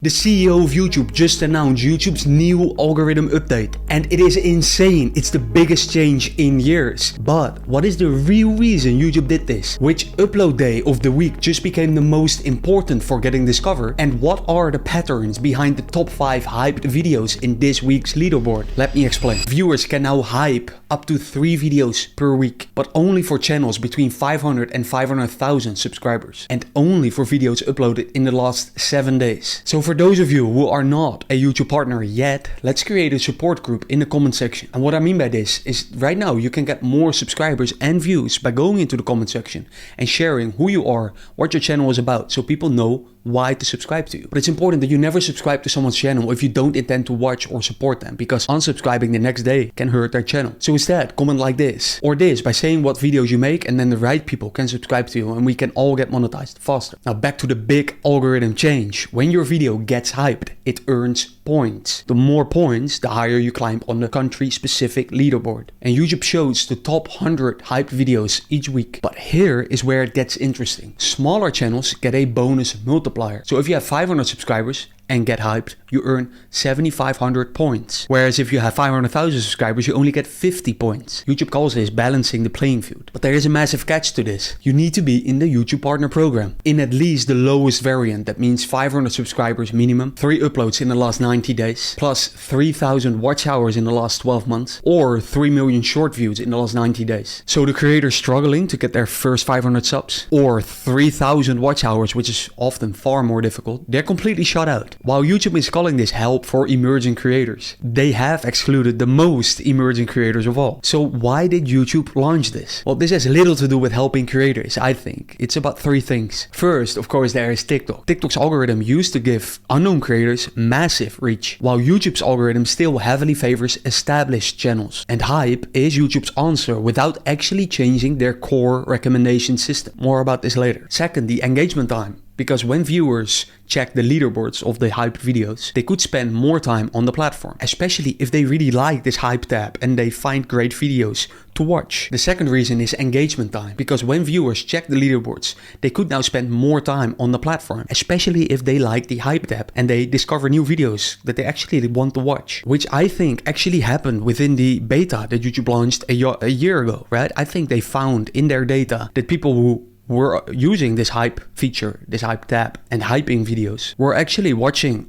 The CEO of YouTube just announced YouTube's new algorithm update, and it is insane. It's the biggest change in years. But what is the real reason YouTube did this? Which upload day of the week just became the most important for getting discovered? And what are the patterns behind the top 5 hyped videos in this week's leaderboard? Let me explain. Viewers can now hype up to 3 videos per week, but only for channels between 500 and 500,000 subscribers, and only for videos uploaded in the last 7 days. So for those of you who are not a YouTube partner yet, let's create a support group in the comment section. And what I mean by this is right now you can get more subscribers and views by going into the comment section and sharing who you are, what your channel is about, so people know why to subscribe to you. But it's important that you never subscribe to someone's channel if you don't intend to watch or support them, because unsubscribing the next day can hurt their channel. So instead, comment like this or this by saying what videos you make, and then the right people can subscribe to you and we can all get monetized faster. Now back to the big algorithm change. When your video gets hyped, it earns points. The more points, the higher you climb on the country specific leaderboard. And YouTube shows the top 100 hyped videos each week. But here is where it gets interesting. Smaller channels get a bonus multiplier. So if you have 500 subscribers and get hyped, you earn 7,500 points. Whereas if you have 500,000 subscribers, you only get 50 points. YouTube calls this balancing the playing field. But there is a massive catch to this. You need to be in the YouTube Partner Program, in at least the lowest variant. That means 500 subscribers minimum, 3 uploads in the last 90 days, plus 3,000 watch hours in the last 12 months, or 3 million short views in the last 90 days. So the creators struggling to get their first 500 subs, or 3,000 watch hours, which is often far more difficult, they're completely shut out. While YouTube is calling this help for emerging creators, they have excluded the most emerging creators of all. So why did YouTube launch this? Well, this has little to do with helping creators, I think. It's about 3 things. First, of course, there is TikTok. TikTok's algorithm used to give unknown creators massive reach, while YouTube's algorithm still heavily favors established channels. And hype is YouTube's answer without actually changing their core recommendation system. More about this later. Second, the engagement time. Because when viewers check the leaderboards of the hyped videos, they could spend more time on the platform, especially if they really like this hype tab and they find great videos to watch. The second reason is engagement time, because when viewers check the leaderboards, they could now spend more time on the platform, especially if they like the hype tab and they discover new videos that they actually want to watch, which I think actually happened within the beta that YouTube launched a year ago, right? I think they found in their data that people who were using this hype feature, this hype tab, and hyping videos were actually watching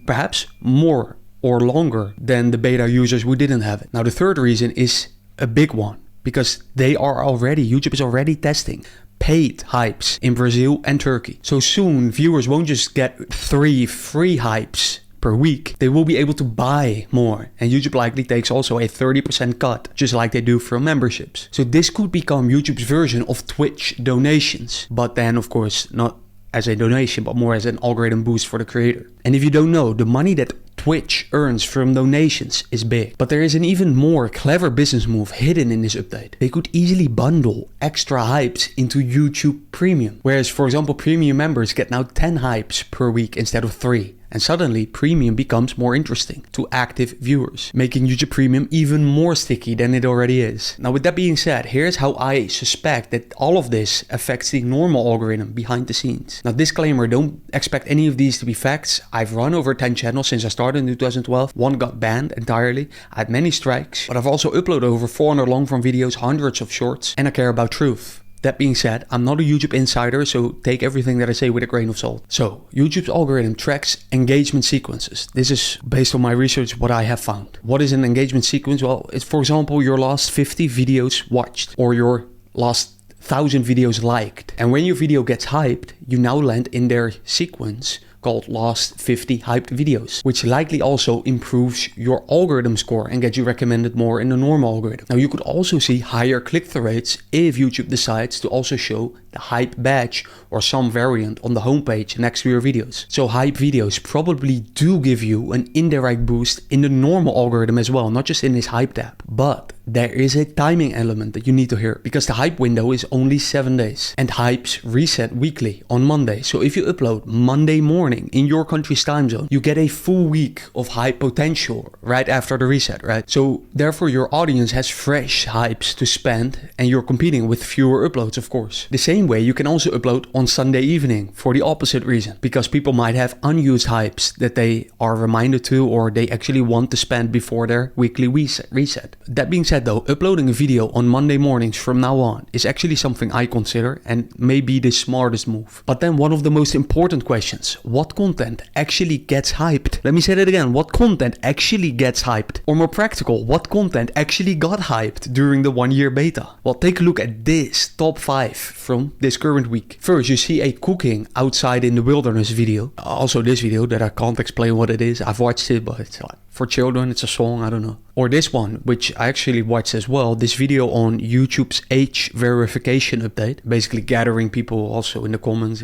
perhaps more or longer than the beta users who didn't have it. Now the third reason is a big one, because YouTube is already testing paid hypes in Brazil and Turkey. So soon viewers won't just get 3 free hypes per week, they will be able to buy more, and YouTube likely takes also a 30% cut, just like they do from memberships. So this could become YouTube's version of Twitch donations, but then of course not as a donation, but more as an algorithm boost for the creator. And if you don't know, the money that Twitch earns from donations is big. But there is an even more clever business move hidden in this update. They could easily bundle extra hypes into YouTube Premium. Whereas, for example, Premium members get now 10 hypes per week instead of 3. And suddenly, Premium becomes more interesting to active viewers, making YouTube Premium even more sticky than it already is. Now, with that being said, here's how I suspect that all of this affects the normal algorithm behind the scenes. Now, disclaimer, don't expect any of these to be facts. I've run over 10 channels since I started in 2012. 1 got banned entirely. I had many strikes, but I've also uploaded over 400 long-form videos, hundreds of shorts, and I care about truth. That being said, I'm not a YouTube insider, so take everything that I say with a grain of salt. So, YouTube's algorithm tracks engagement sequences. This is based on my research, what I have found. What is an engagement sequence? Well, it's, for example, your last 50 videos watched, or your last 1,000 videos liked. And when your video gets hyped, you now land in their sequence called last 50 hyped videos, which likely also improves your algorithm score and gets you recommended more in the normal algorithm. Now you could also see higher click-through rates if YouTube decides to also show the hype badge or some variant on the homepage next to your videos. So hype videos probably do give you an indirect boost in the normal algorithm as well, not just in this hype tab. But there is a timing element that you need to hear, because the hype window is only 7 days and hypes reset weekly on Monday. So if you upload Monday morning in your country's time zone, you get a full week of hype potential right after the reset, right? So therefore your audience has fresh hypes to spend and you're competing with fewer uploads, of course. The same same way, you can also upload on Sunday evening for the opposite reason, because people might have unused hypes that they are reminded to, or they actually want to spend before their weekly reset. That being said though, uploading a video on Monday mornings from now on is actually something I consider and may be the smartest move. But then one of the most important questions, what content actually gets hyped? Let me say that again, what content actually gets hyped? Or more practical, what content actually got hyped during the 1 year beta? Well, take a look at this top 5 from this current week. First, you see a cooking outside in the wilderness video. Also this video that I can't explain what it is. I've watched it, but it's like for children, it's a song, I don't know. Or this one, which I actually watched as well, this video on YouTube's age verification update, basically gathering people also in the comments,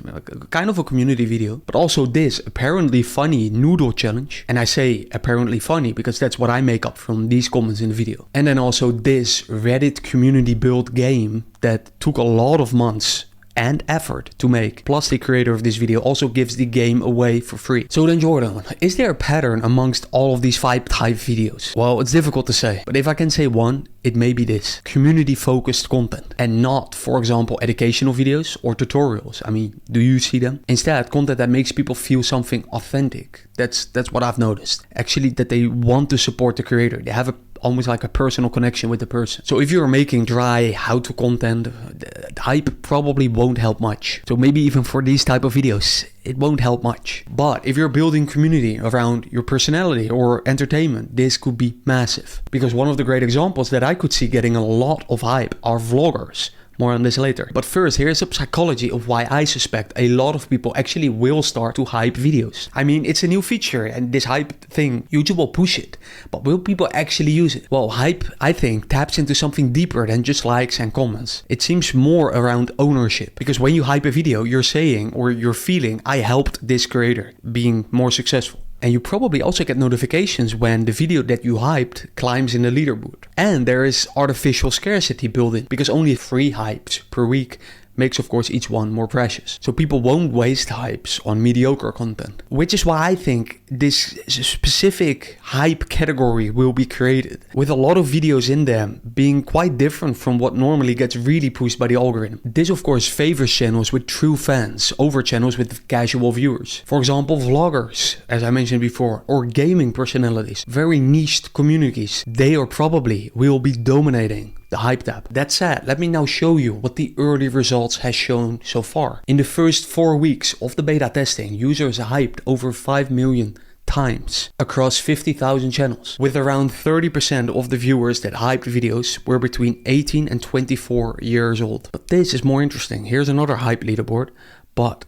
kind of a community video. But also this apparently funny noodle challenge. And I say apparently funny because that's what I make up from these comments in the video. And then also this Reddit community build game that took a lot of months and effort to make. Plus the creator of this video also gives the game away for free. So then Jordan, is there a pattern amongst all of these 5 type videos? Well, it's difficult to say, but if I can say one, it may be this: community focused content, and not, for example, educational videos or tutorials. I mean, do you see them? Instead, content that makes people feel something authentic. That's what I've noticed. Actually, that they want to support the creator. They have almost like a personal connection with the person. So if you're making dry how-to content, the hype probably won't help much. So maybe even for these type of videos, it won't help much. But if you're building community around your personality or entertainment, this could be massive. Because one of the great examples that I could see getting a lot of hype are vloggers. More on this later. But first, here's a psychology of why I suspect a lot of people actually will start to hype videos. I mean, it's a new feature and this hype thing, YouTube will push it. But will people actually use it? Well, hype, I think, taps into something deeper than just likes and comments. It seems more around ownership. Because when you hype a video, you're saying or you're feeling, I helped this creator being more successful. And you probably also get notifications when the video that you hyped climbs in the leaderboard. And there is artificial scarcity built in, because only 3 hypes per week makes, of course, each one more precious. So people won't waste hypes on mediocre content. Which is why I think this specific hype category will be created, with a lot of videos in them being quite different from what normally gets really pushed by the algorithm. This, of course, favors channels with true fans over channels with casual viewers. For example, vloggers, as I mentioned before, or gaming personalities, very niched communities. They or probably will be dominating the hype tab. That said, let me now show you what the early results has shown so far. In the first 4 weeks of the beta testing, users hyped over 5 million times across 50,000 channels, with around 30% of the viewers that hyped videos were between 18 and 24 years old. But this is more interesting. Here's another hype leaderboard, but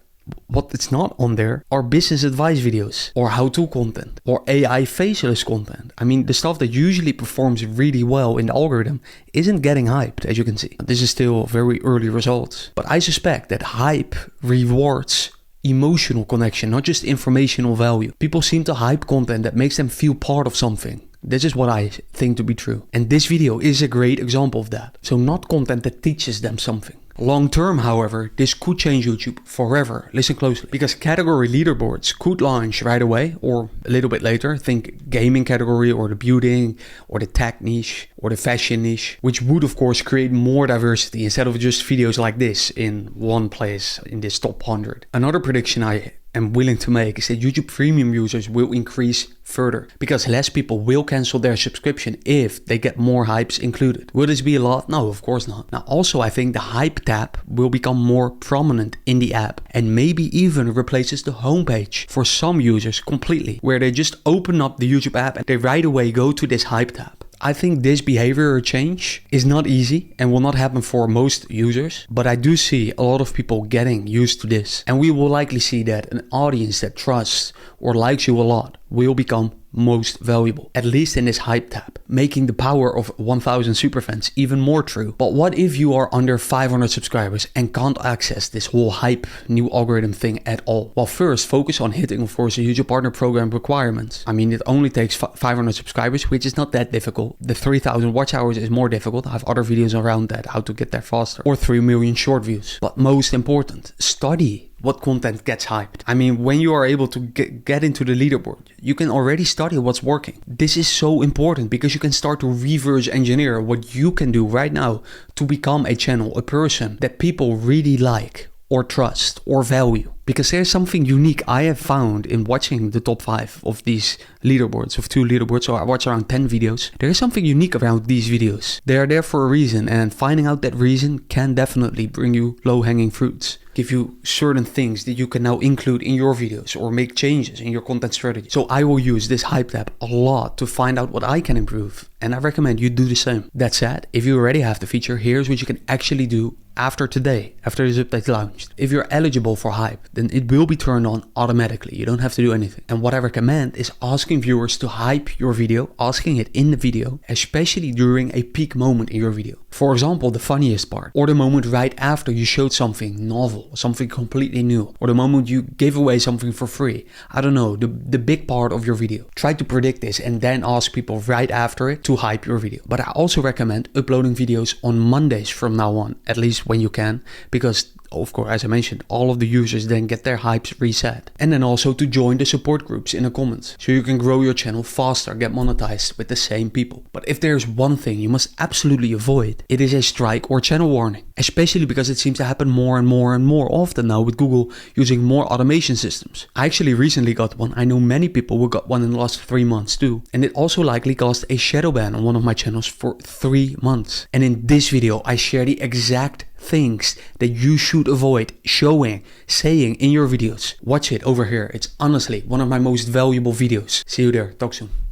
what it's not on there are business advice videos or how-to content or AI faceless content. I mean, the stuff that usually performs really well in the algorithm isn't getting hyped, as you can see. This is still very early results, but I suspect that hype rewards emotional connection, not just informational value. People seem to hype content that makes them feel part of something. This is what I think to be true. And this video is a great example of that. So not content that teaches them something. Long term, however, this could change YouTube forever. Listen closely. Because category leaderboards could launch right away or a little bit later. Think gaming category or the beauty or the tech niche or the fashion niche, which would of course create more diversity instead of just videos like this in one place in this top 100. Another prediction I am willing to make is that YouTube Premium users will increase further because less people will cancel their subscription if they get more hypes included. Will this be a lot? No, of course not. Now also I think the hype tab will become more prominent in the app and maybe even replaces the homepage for some users completely, where they just open up the YouTube app and they right away go to this hype tab. I think this behavior change is not easy and will not happen for most users, but I do see a lot of people getting used to this. And we will likely see that an audience that trusts or likes you a lot will become most valuable, at least in this hype tab, making the power of 1000 superfans even more true. But what if you are under 500 subscribers and can't access this whole hype new algorithm thing at all? Well, first focus on hitting, of course, the YouTube Partner Program requirements. I mean, it only takes 500 subscribers, which is not that difficult. The 3000 watch hours is more difficult. I have other videos around that, how to get there faster, or 3 million short views. But most important, study what content gets hyped. I mean, when you are able to get into the leaderboard, you can already study what's working. This is so important because you can start to reverse engineer what you can do right now to become a channel, a person that people really like or trust or value. Because there's something unique I have found in watching the top 5 of these leaderboards, of 2 leaderboards, so I watch around 10 videos. There is something unique around these videos. They are there for a reason, and finding out that reason can definitely bring you low-hanging fruits. Give you certain things that you can now include in your videos or make changes in your content strategy. So I will use this hype tab a lot to find out what I can improve, and I recommend you do the same. That said, if you already have the feature, here's what you can actually do after today, after this update launched. If you're eligible for hype, then it will be turned on automatically. You don't have to do anything. And what I recommend is asking viewers to hype your video, asking it in the video, especially during a peak moment in your video. For example, the funniest part, or the moment right after you showed something novel, something completely new, or the moment you gave away something for free. I don't know, the big part of your video. Try to predict this and then ask people right after it to hype your video. But I also recommend uploading videos on Mondays from now on, at least when you can, because of course, as I mentioned, all of the users then get their hypes reset. And then also to join the support groups in the comments, so you can grow your channel faster, get monetized with the same people. But if there's one thing you must absolutely avoid, it is a strike or channel warning. Especially because it seems to happen more and more often now with Google using more automation systems. I actually recently got one. I know many people who got one in the last 3 months too. And it also likely caused a shadow ban on one of my channels for 3 months. And in this video, I share the exact things that you should avoid saying in your videos. Watch it over here. It's honestly one of my most valuable videos. See you there. Talk soon.